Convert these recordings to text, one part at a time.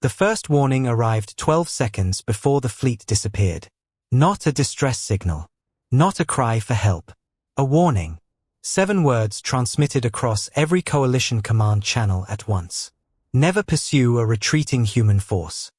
The first warning arrived 12 seconds before the fleet disappeared. Not a distress signal. Not a cry for help. A warning. 7 words transmitted across every coalition command channel at once. Never pursue a retreating human force.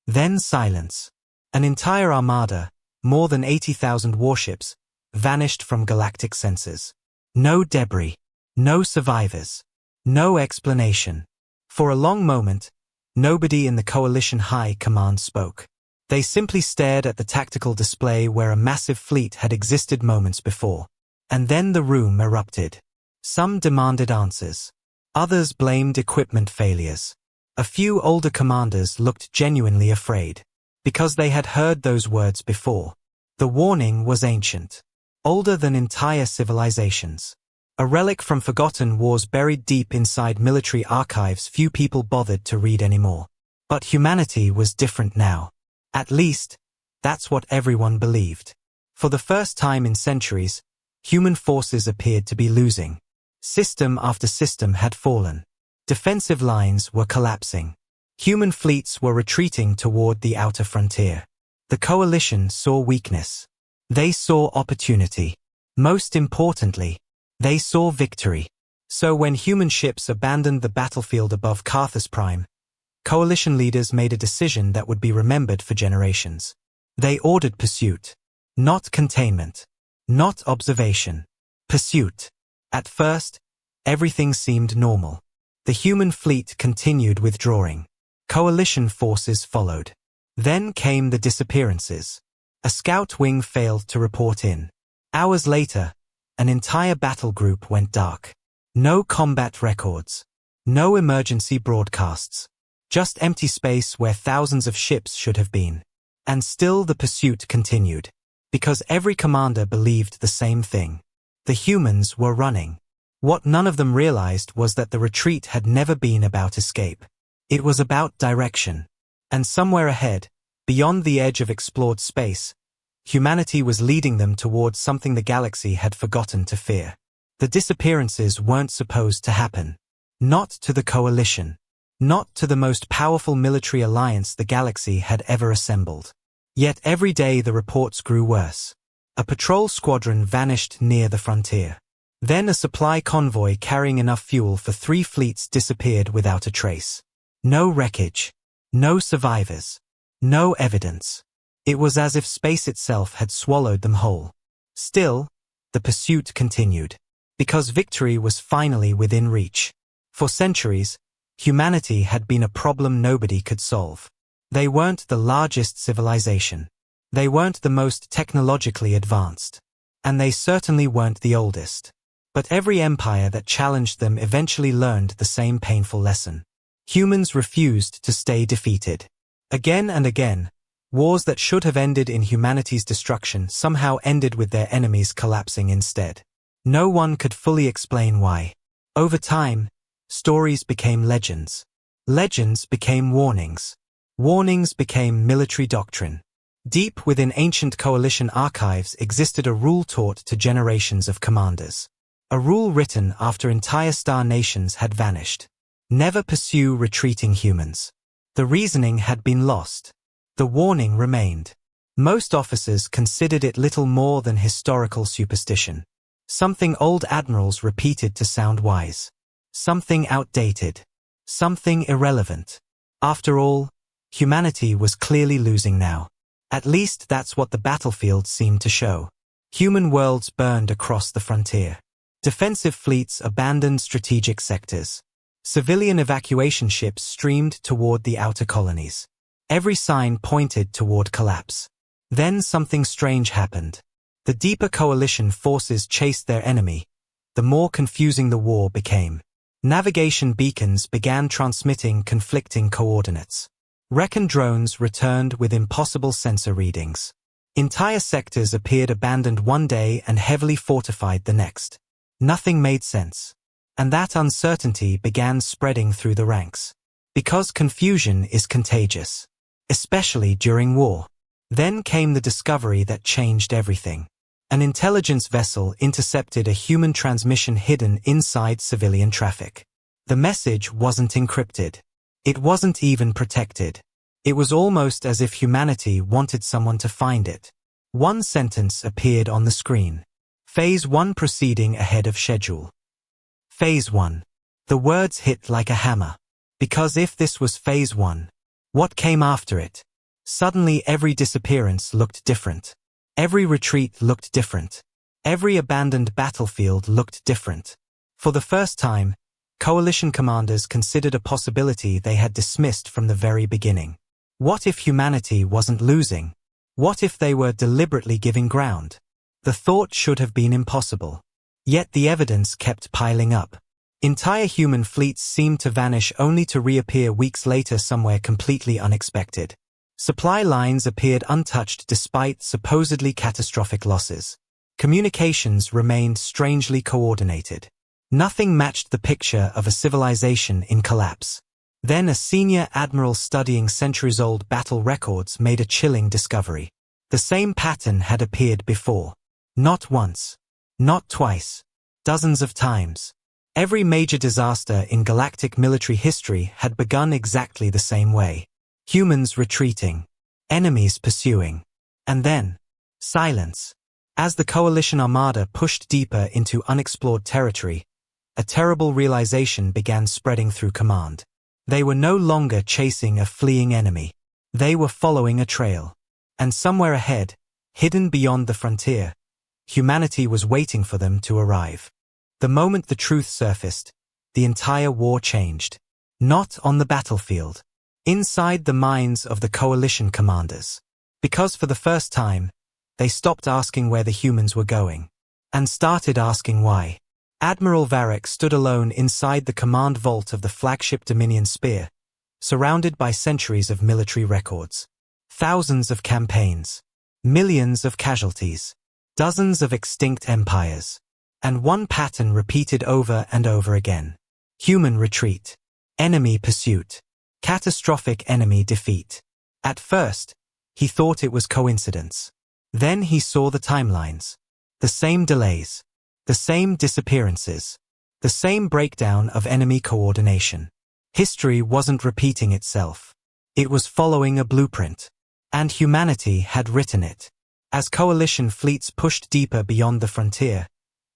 Then silence. An entire armada, more than 80,000 warships, vanished from galactic sensors. No debris. No survivors. No explanation. For a long moment, nobody in the coalition high command spoke. They simply stared at the tactical display where a massive fleet had existed moments before. And then the room erupted. Some demanded answers. Others blamed equipment failures. A few older commanders looked genuinely afraid. Because they had heard those words before. The warning was ancient. Older than entire civilizations. A relic from forgotten wars buried deep inside military archives few people bothered to read anymore. But humanity was different now. At least, that's what everyone believed. For the first time in centuries, human forces appeared to be losing. System after system had fallen. Defensive lines were collapsing. Human fleets were retreating toward the outer frontier. The coalition saw weakness. They saw opportunity. Most importantly, they saw victory. So when human ships abandoned the battlefield above Carthus Prime, coalition leaders made a decision that would be remembered for generations. They ordered pursuit. Not containment. Not observation. Pursuit. At first, everything seemed normal. The human fleet continued withdrawing. Coalition forces followed. Then came the disappearances. A scout wing failed to report in. Hours later, an entire battle group went dark. No combat records. No emergency broadcasts. Just empty space where thousands of ships should have been. And still the pursuit continued. Because every commander believed the same thing. The humans were running. What none of them realized was that the retreat had never been about escape. It was about direction. And somewhere ahead, beyond the edge of explored space, humanity was leading them towards something the galaxy had forgotten to fear. The disappearances weren't supposed to happen. Not to the coalition. Not to the most powerful military alliance the galaxy had ever assembled. Yet every day the reports grew worse. A patrol squadron vanished near the frontier. Then a supply convoy carrying enough fuel for 3 fleets disappeared without a trace. No wreckage. No survivors. No evidence. It was as if space itself had swallowed them whole. Still, the pursuit continued. Because victory was finally within reach. For centuries, humanity had been a problem nobody could solve. They weren't the largest civilization. They weren't the most technologically advanced. And they certainly weren't the oldest. But every empire that challenged them eventually learned the same painful lesson. Humans refused to stay defeated. Again and again, wars that should have ended in humanity's destruction somehow ended with their enemies collapsing instead. No one could fully explain why. Over time, stories became legends. Legends became warnings. Warnings became military doctrine. Deep within ancient coalition archives existed a rule taught to generations of commanders. A rule written after entire star nations had vanished. Never pursue retreating humans. The reasoning had been lost. The warning remained. Most officers considered it little more than historical superstition. Something old admirals repeated to sound wise. Something outdated. Something irrelevant. After all, humanity was clearly losing now. At least that's what the battlefield seemed to show. Human worlds burned across the frontier. Defensive fleets abandoned strategic sectors. Civilian evacuation ships streamed toward the outer colonies. Every sign pointed toward collapse. Then something strange happened. The deeper coalition forces chased their enemy, the more confusing the war became. Navigation beacons began transmitting conflicting coordinates. Recon drones returned with impossible sensor readings. Entire sectors appeared abandoned one day and heavily fortified the next. Nothing made sense. And that uncertainty began spreading through the ranks. Because confusion is contagious. Especially during war. Then came the discovery that changed everything. An intelligence vessel intercepted a human transmission hidden inside civilian traffic. The message wasn't encrypted. It wasn't even protected. It was almost as if humanity wanted someone to find it. One sentence appeared on the screen. Phase 1 proceeding ahead of schedule. Phase 1. The words hit like a hammer. Because if this was Phase 1, what came after it? Suddenly every disappearance looked different. Every retreat looked different. Every abandoned battlefield looked different. For the first time, coalition commanders considered a possibility they had dismissed from the very beginning. What if humanity wasn't losing? What if they were deliberately giving ground? The thought should have been impossible. Yet the evidence kept piling up. Entire human fleets seemed to vanish only to reappear weeks later somewhere completely unexpected. Supply lines appeared untouched despite supposedly catastrophic losses. Communications remained strangely coordinated. Nothing matched the picture of a civilization in collapse. Then a senior admiral studying centuries-old battle records made a chilling discovery. The same pattern had appeared before. Not once. Not twice. Dozens of times. Every major disaster in galactic military history had begun exactly the same way. Humans retreating. Enemies pursuing. And then, silence. As the coalition armada pushed deeper into unexplored territory, a terrible realization began spreading through command. They were no longer chasing a fleeing enemy. They were following a trail. And somewhere ahead, hidden beyond the frontier, humanity was waiting for them to arrive. The moment the truth surfaced, the entire war changed. Not on the battlefield. Inside the minds of the coalition commanders. Because for the first time, they stopped asking where the humans were going. And started asking why. Admiral Varric stood alone inside the command vault of the flagship Dominion Spear, surrounded by centuries of military records. Thousands of campaigns. Millions of casualties. Dozens of extinct empires. And one pattern repeated over and over again. Human retreat. Enemy pursuit. Catastrophic enemy defeat. At first, he thought it was coincidence. Then he saw the timelines. The same delays. The same disappearances. The same breakdown of enemy coordination. History wasn't repeating itself. It was following a blueprint. And humanity had written it. As coalition fleets pushed deeper beyond the frontier,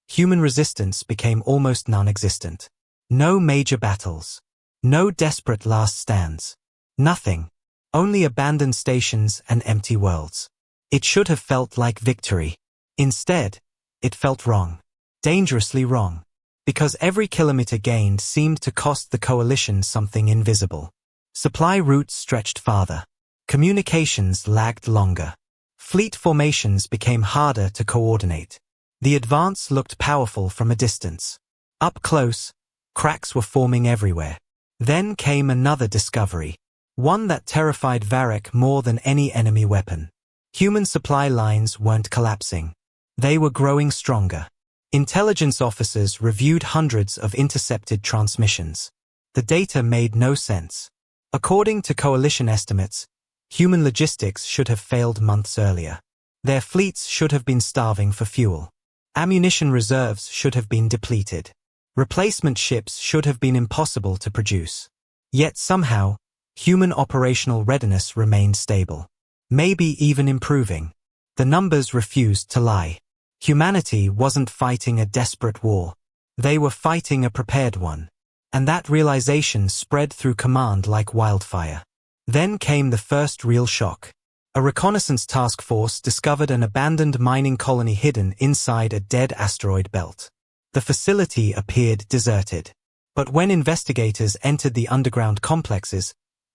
human resistance became almost non-existent. No major battles. No desperate last stands. Nothing. Only abandoned stations and empty worlds. It should have felt like victory. Instead, it felt wrong. Dangerously wrong. Because every kilometer gained seemed to cost the coalition something invisible. Supply routes stretched farther. Communications lagged longer. Fleet formations became harder to coordinate. The advance looked powerful from a distance. Up close, cracks were forming everywhere. Then came another discovery. One that terrified Varric more than any enemy weapon. Human supply lines weren't collapsing. They were growing stronger. Intelligence officers reviewed hundreds of intercepted transmissions. The data made no sense. According to coalition estimates, human logistics should have failed months earlier. Their fleets should have been starving for fuel. Ammunition reserves should have been depleted. Replacement ships should have been impossible to produce. Yet somehow, human operational readiness remained stable. Maybe even improving. The numbers refused to lie. Humanity wasn't fighting a desperate war. They were fighting a prepared one. And that realization spread through command like wildfire. Then came the first real shock. A reconnaissance task force discovered an abandoned mining colony hidden inside a dead asteroid belt. The facility appeared deserted. But when investigators entered the underground complexes,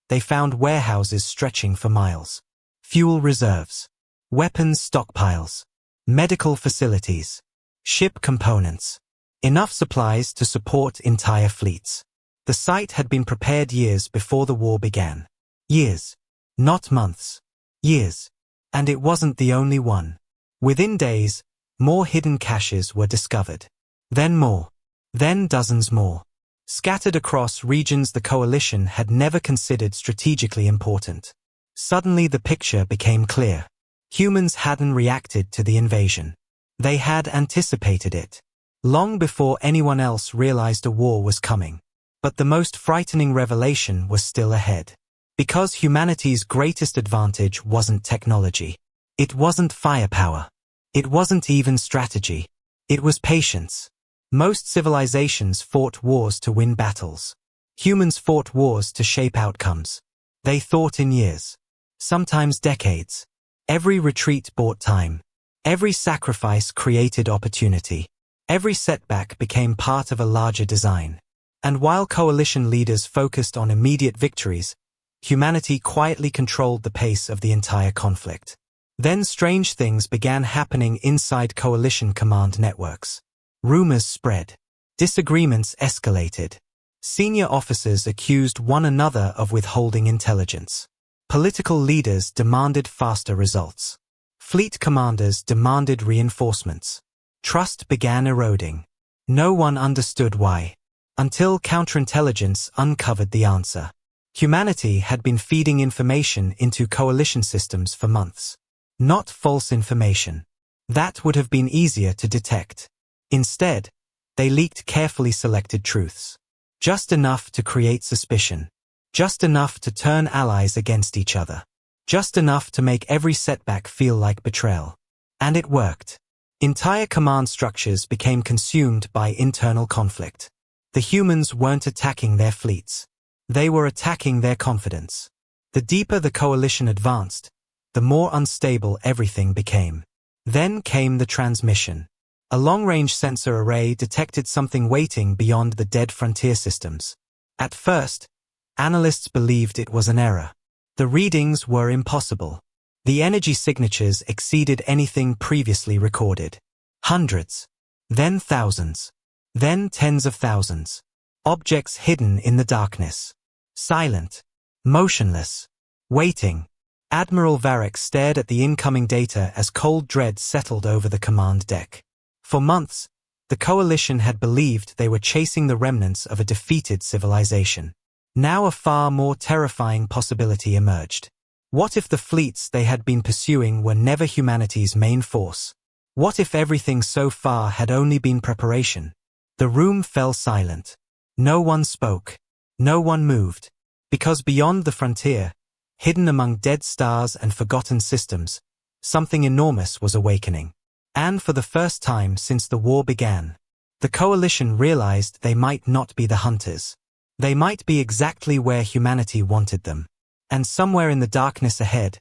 they found warehouses stretching for miles. Fuel reserves. Weapons stockpiles. Medical facilities. Ship components. Enough supplies to support entire fleets. The site had been prepared years before the war began. Years. Not months. Years. And it wasn't the only one. Within days, more hidden caches were discovered. Then more. Then dozens more. Scattered across regions the coalition had never considered strategically important. Suddenly the picture became clear. Humans hadn't reacted to the invasion. They had anticipated it. Long before anyone else realized a war was coming. But the most frightening revelation was still ahead. Because humanity's greatest advantage wasn't technology. It wasn't firepower. It wasn't even strategy. It was patience. Most civilizations fought wars to win battles. Humans fought wars to shape outcomes. They thought in years. Sometimes decades. Every retreat bought time. Every sacrifice created opportunity. Every setback became part of a larger design. And while coalition leaders focused on immediate victories, humanity quietly controlled the pace of the entire conflict. Then strange things began happening inside coalition command networks. Rumors spread. Disagreements escalated. Senior officers accused one another of withholding intelligence. Political leaders demanded faster results. Fleet commanders demanded reinforcements. Trust began eroding. No one understood why. Until counterintelligence uncovered the answer. Humanity had been feeding information into coalition systems for months. Not false information. That would have been easier to detect. Instead, they leaked carefully selected truths. Just enough to create suspicion. Just enough to turn allies against each other. Just enough to make every setback feel like betrayal. And it worked. Entire command structures became consumed by internal conflict. The humans weren't attacking their fleets. They were attacking their confidence. The deeper the coalition advanced, the more unstable everything became. Then came the transmission. A long-range sensor array detected something waiting beyond the dead frontier systems. At first, analysts believed it was an error. The readings were impossible. The energy signatures exceeded anything previously recorded. Hundreds. Then thousands. Then tens of thousands. Objects hidden in the darkness. Silent. Motionless. Waiting. Admiral Varric stared at the incoming data as cold dread settled over the command deck. For months, the coalition had believed they were chasing the remnants of a defeated civilization. Now a far more terrifying possibility emerged. What if the fleets they had been pursuing were never humanity's main force? What if everything so far had only been preparation? The room fell silent. No one spoke. No one moved. Because beyond the frontier, hidden among dead stars and forgotten systems, something enormous was awakening. And for the first time since the war began, the coalition realized they might not be the hunters. They might be exactly where humanity wanted them. And somewhere in the darkness ahead,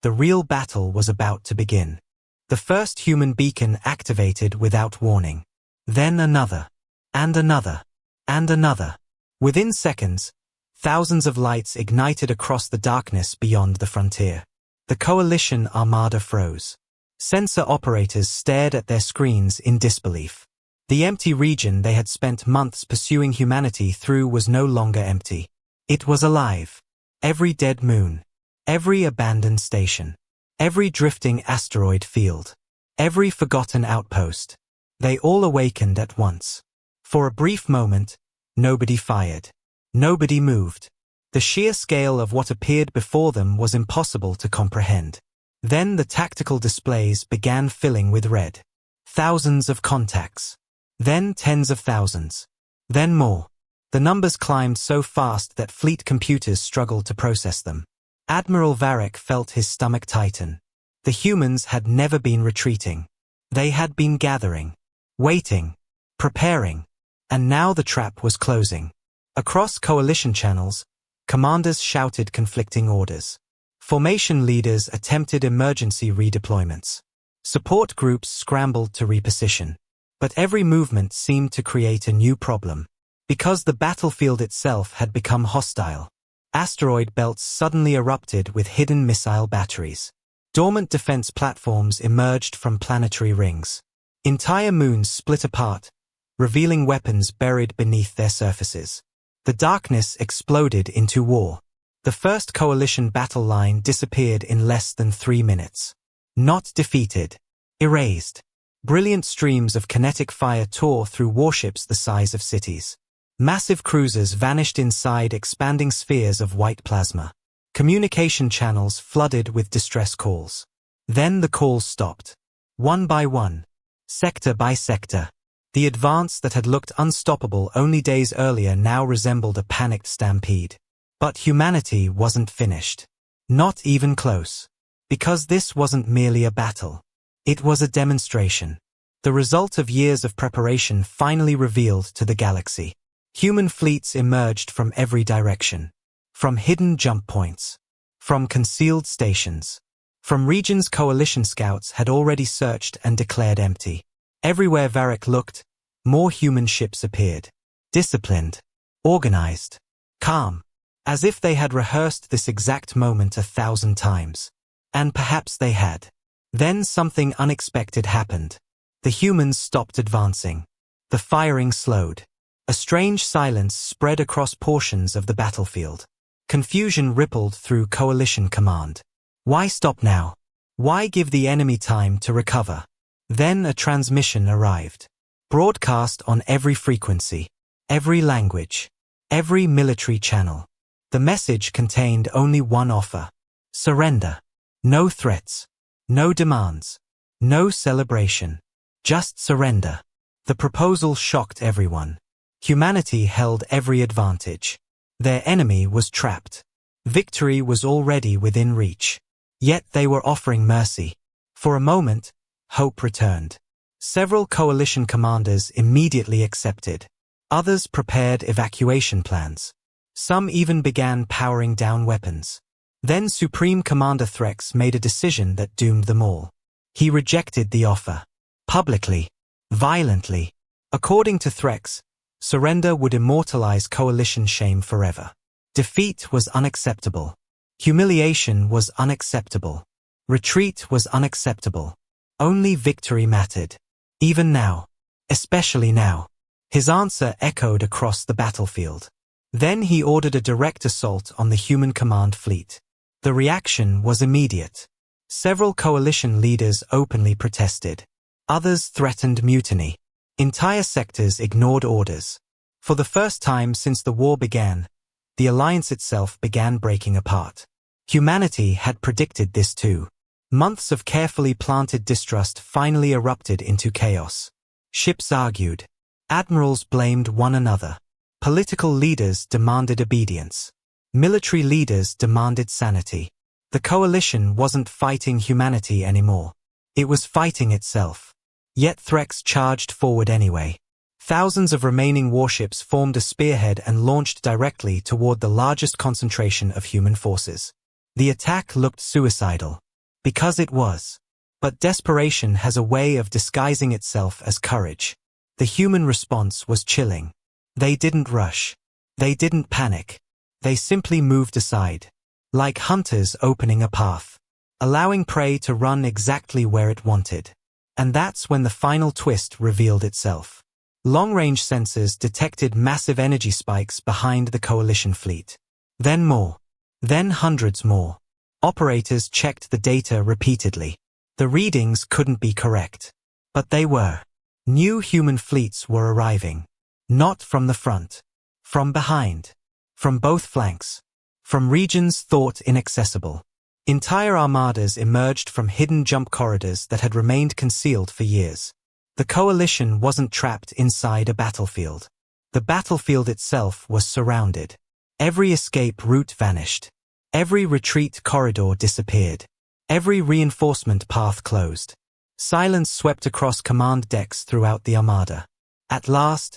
the real battle was about to begin. The first human beacon activated without warning. Then another. And another. And another. Within seconds, thousands of lights ignited across the darkness beyond the frontier. The coalition armada froze. Sensor operators stared at their screens in disbelief. The empty region they had spent months pursuing humanity through was no longer empty. It was alive. Every dead moon. Every abandoned station. Every drifting asteroid field. Every forgotten outpost. They all awakened at once. For a brief moment, nobody fired. Nobody moved. The sheer scale of what appeared before them was impossible to comprehend. Then the tactical displays began filling with red. Thousands of contacts. Then tens of thousands. Then more. The numbers climbed so fast that fleet computers struggled to process them. Admiral Varric felt his stomach tighten. The humans had never been retreating. They had been gathering, waiting, preparing, and now the trap was closing. Across coalition channels, commanders shouted conflicting orders. Formation leaders attempted emergency redeployments. Support groups scrambled to reposition. But every movement seemed to create a new problem. Because the battlefield itself had become hostile. Asteroid belts suddenly erupted with hidden missile batteries. Dormant defense platforms emerged from planetary rings. Entire moons split apart, revealing weapons buried beneath their surfaces. The darkness exploded into war. The first coalition battle line disappeared in less than 3 minutes. Not defeated. Erased. Brilliant streams of kinetic fire tore through warships the size of cities. Massive cruisers vanished inside expanding spheres of white plasma. Communication channels flooded with distress calls. Then the calls stopped. One by one. Sector by sector. The advance that had looked unstoppable only days earlier now resembled a panicked stampede. But humanity wasn't finished. Not even close. Because this wasn't merely a battle. It was a demonstration. The result of years of preparation finally revealed to the galaxy. Human fleets emerged from every direction. From hidden jump points. From concealed stations. From regions coalition scouts had already searched and declared empty. Everywhere Varric looked, more human ships appeared. Disciplined. Organized. Calm. As if they had rehearsed this exact moment 1,000 times. And perhaps they had. Then something unexpected happened. The humans stopped advancing. The firing slowed. A strange silence spread across portions of the battlefield. Confusion rippled through coalition command. Why stop now? Why give the enemy time to recover? Then a transmission arrived. Broadcast on every frequency, every language, every military channel. The message contained only one offer. Surrender. No threats. No demands. No celebration. Just surrender. The proposal shocked everyone. Humanity held every advantage. Their enemy was trapped. Victory was already within reach. Yet they were offering mercy. For a moment, hope returned. Several coalition commanders immediately accepted. Others prepared evacuation plans. Some even began powering down weapons. Then Supreme Commander Threx made a decision that doomed them all. He rejected the offer. Publicly. Violently. According to Threx, surrender would immortalize coalition shame forever. Defeat was unacceptable. Humiliation was unacceptable. Retreat was unacceptable. Only victory mattered. Even now. Especially now. His answer echoed across the battlefield. Then he ordered a direct assault on the human command fleet. The reaction was immediate. Several coalition leaders openly protested. Others threatened mutiny. Entire sectors ignored orders. For the first time since the war began, the alliance itself began breaking apart. Humanity had predicted this too. Months of carefully planted distrust finally erupted into chaos. Ships argued. Admirals blamed one another. Political leaders demanded obedience. Military leaders demanded sanity. The coalition wasn't fighting humanity anymore. It was fighting itself. Yet Threx charged forward anyway. Thousands of remaining warships formed a spearhead and launched directly toward the largest concentration of human forces. The attack looked suicidal. Because it was. But desperation has a way of disguising itself as courage. The human response was chilling. They didn't rush. They didn't panic. They simply moved aside. Like hunters opening a path. Allowing prey to run exactly where it wanted. And that's when the final twist revealed itself. Long-range sensors detected massive energy spikes behind the coalition fleet. Then more. Then hundreds more. Operators checked the data repeatedly. The readings couldn't be correct. But they were. New human fleets were arriving. Not from the front. From behind. From both flanks. From regions thought inaccessible. Entire armadas emerged from hidden jump corridors that had remained concealed for years. The coalition wasn't trapped inside a battlefield. The battlefield itself was surrounded. Every escape route vanished. Every retreat corridor disappeared. Every reinforcement path closed. Silence swept across command decks throughout the armada. At last,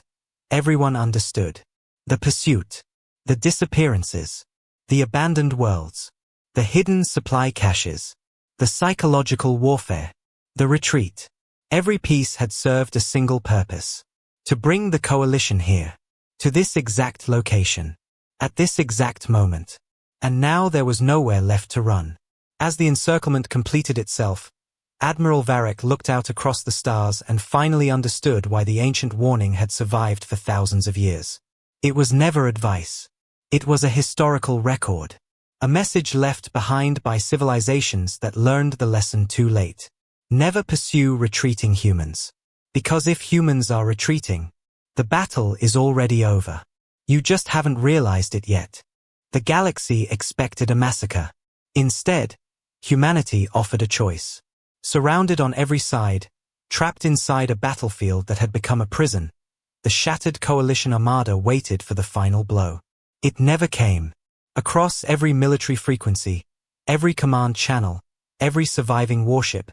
everyone understood. The pursuit. The disappearances. The abandoned worlds. The hidden supply caches. The psychological warfare. The retreat. Every piece had served a single purpose. To bring the coalition here. To this exact location. At this exact moment. And now there was nowhere left to run. As the encirclement completed itself, Admiral Varric looked out across the stars and finally understood why the ancient warning had survived for thousands of years. It was never advice. It was a historical record. A message left behind by civilizations that learned the lesson too late. Never pursue retreating humans. Because if humans are retreating, the battle is already over. You just haven't realized it yet. The galaxy expected a massacre. Instead, humanity offered a choice. Surrounded on every side, Trapped inside a battlefield that had become a prison, the shattered coalition armada waited for the final blow. It never came. Across every military frequency, every command channel, every surviving warship,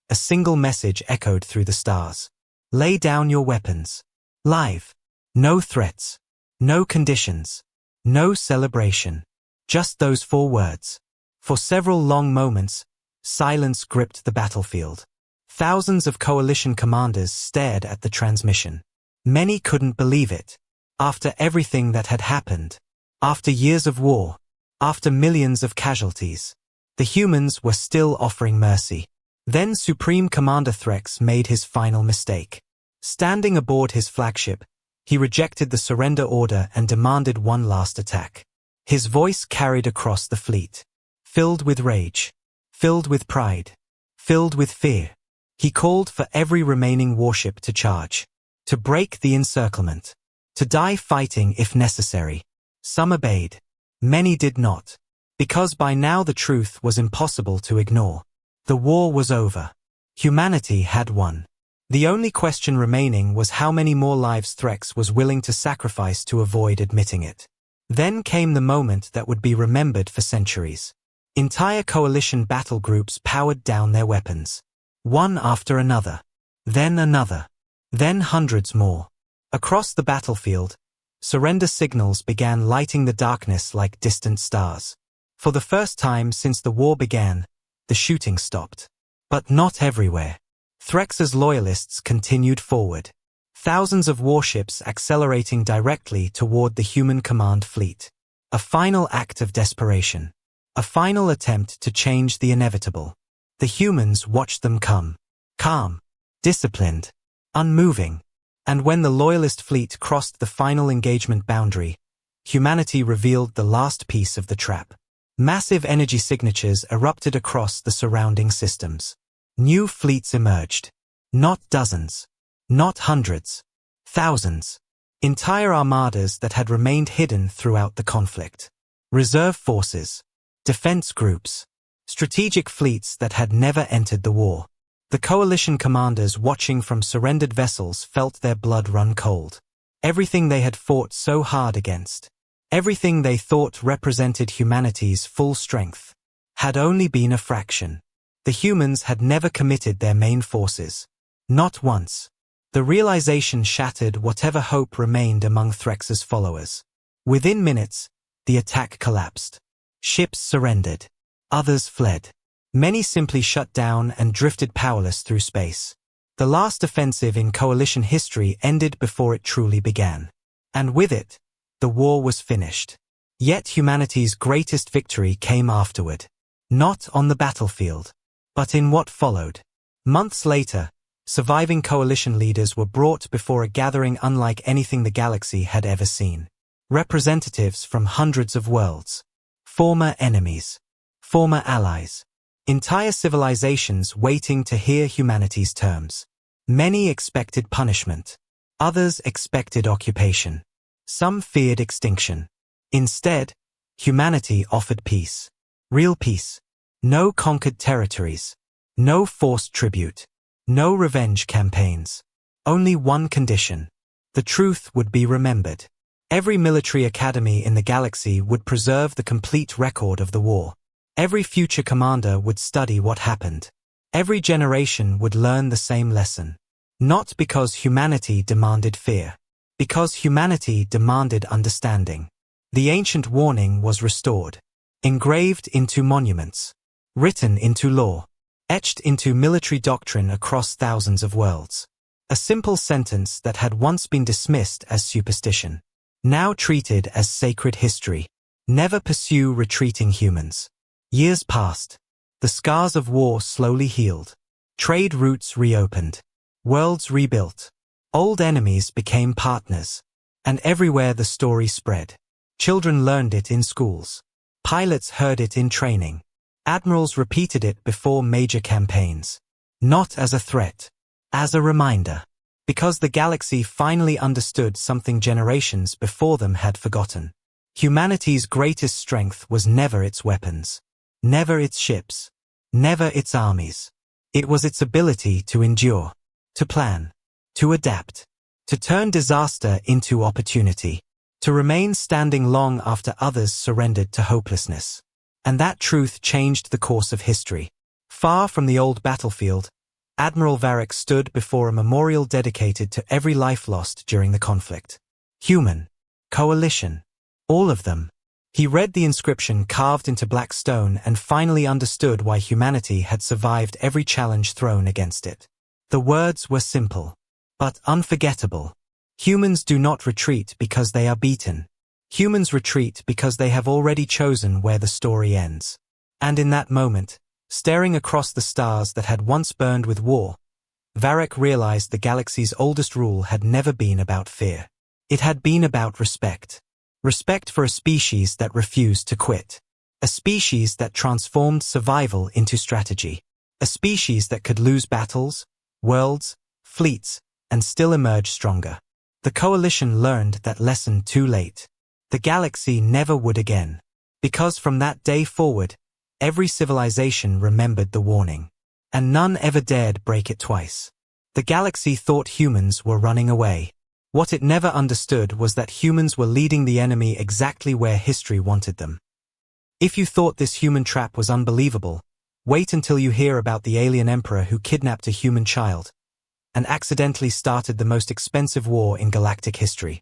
a single message echoed through the stars. Lay down your weapons. Live. No threats. No conditions. No celebration. Just those 4 words. For several long moments, silence gripped the battlefield. Thousands of coalition commanders stared at the transmission. Many couldn't believe it. After everything that had happened, after years of war, after millions of casualties, the humans were still offering mercy. Then Supreme Commander Threx made his final mistake. Standing aboard his flagship, he rejected the surrender order and demanded one last attack. His voice carried across the fleet. Filled with rage, filled with pride, filled with fear. He called for every remaining warship to charge, to break the encirclement, to die fighting if necessary. Some obeyed. Many did not. Because by now the truth was impossible to ignore. The war was over. Humanity had won. The only question remaining was how many more lives Threx was willing to sacrifice to avoid admitting it. Then came the moment that would be remembered for centuries. Entire coalition battle groups powered down their weapons. One after another. Then another. Then hundreds more. Across the battlefield, surrender signals began lighting the darkness like distant stars. For the first time since the war began, the shooting stopped. But not everywhere. Threx's loyalists continued forward. Thousands of warships accelerating directly toward the human command fleet. A final act of desperation. A final attempt to change the inevitable. The humans watched them come. Calm. Disciplined. Unmoving. And when the loyalist fleet crossed the final engagement boundary, humanity revealed the last piece of the trap. Massive energy signatures erupted across the surrounding systems. New fleets emerged. Not dozens. Not hundreds. Thousands. Entire armadas that had remained hidden throughout the conflict. Reserve forces. Defense groups. Strategic fleets that had never entered the war. The coalition commanders watching from surrendered vessels felt their blood run cold. Everything they had fought so hard against, everything they thought represented humanity's full strength, had only been a fraction. The humans had never committed their main forces. Not once. The realization shattered whatever hope remained among Threx's followers. Within minutes, the attack collapsed. Ships surrendered. Others fled. Many simply shut down and drifted powerless through space. The last offensive in coalition history ended before it truly began. And with it, the war was finished. Yet humanity's greatest victory came afterward. Not on the battlefield, but in what followed. Months later, surviving coalition leaders were brought before a gathering unlike anything the galaxy had ever seen. Representatives from hundreds of worlds. Former enemies. Former allies. Entire civilizations waiting to hear humanity's terms. Many expected punishment. Others expected occupation. Some feared extinction. Instead, humanity offered peace. Real peace. No conquered territories. No forced tribute. No revenge campaigns. Only one condition. The truth would be remembered. Every military academy in the galaxy would preserve the complete record of the war. Every future commander would study what happened. Every generation would learn the same lesson. Not because humanity demanded fear. Because humanity demanded understanding. The ancient warning was restored. Engraved into monuments. Written into law. Etched into military doctrine across thousands of worlds. A simple sentence that had once been dismissed as superstition. Now treated as sacred history. Never pursue retreating humans. Years passed. The scars of war slowly healed. Trade routes reopened. Worlds rebuilt. Old enemies became partners. And everywhere the story spread. Children learned it in schools. Pilots heard it in training. Admirals repeated it before major campaigns. Not as a threat. As a reminder. Because the galaxy finally understood something generations before them had forgotten. Humanity's greatest strength was never its weapons. Never its ships. Never its armies. It was its ability to endure. to plan, to adapt, to turn disaster into opportunity, to remain standing long after others surrendered to hopelessness. And that truth changed the course of history. Far from the old battlefield, Admiral Varrick stood before a memorial dedicated to every life lost during the conflict. Human, coalition, all of them. He read the inscription carved into black stone and finally understood why humanity had survived every challenge thrown against it. The words were simple, but unforgettable. Humans do not retreat because they are beaten. Humans retreat because they have already chosen where the story ends. And in that moment, staring across the stars that had once burned with war, Varrick realized the galaxy's oldest rule had never been about fear. It had been about respect. Respect for a species that refused to quit. A species that transformed survival into strategy. A species that could lose battles, worlds, fleets, and still emerge stronger. The coalition learned that lesson too late. The galaxy never would again. Because from that day forward, every civilization remembered the warning. And none ever dared break it twice. The galaxy thought humans were running away. What it never understood was that humans were leading the enemy exactly where history wanted them. If you thought this human trap was unbelievable, wait until you hear about the alien emperor who kidnapped a human child and accidentally started the most expensive war in galactic history.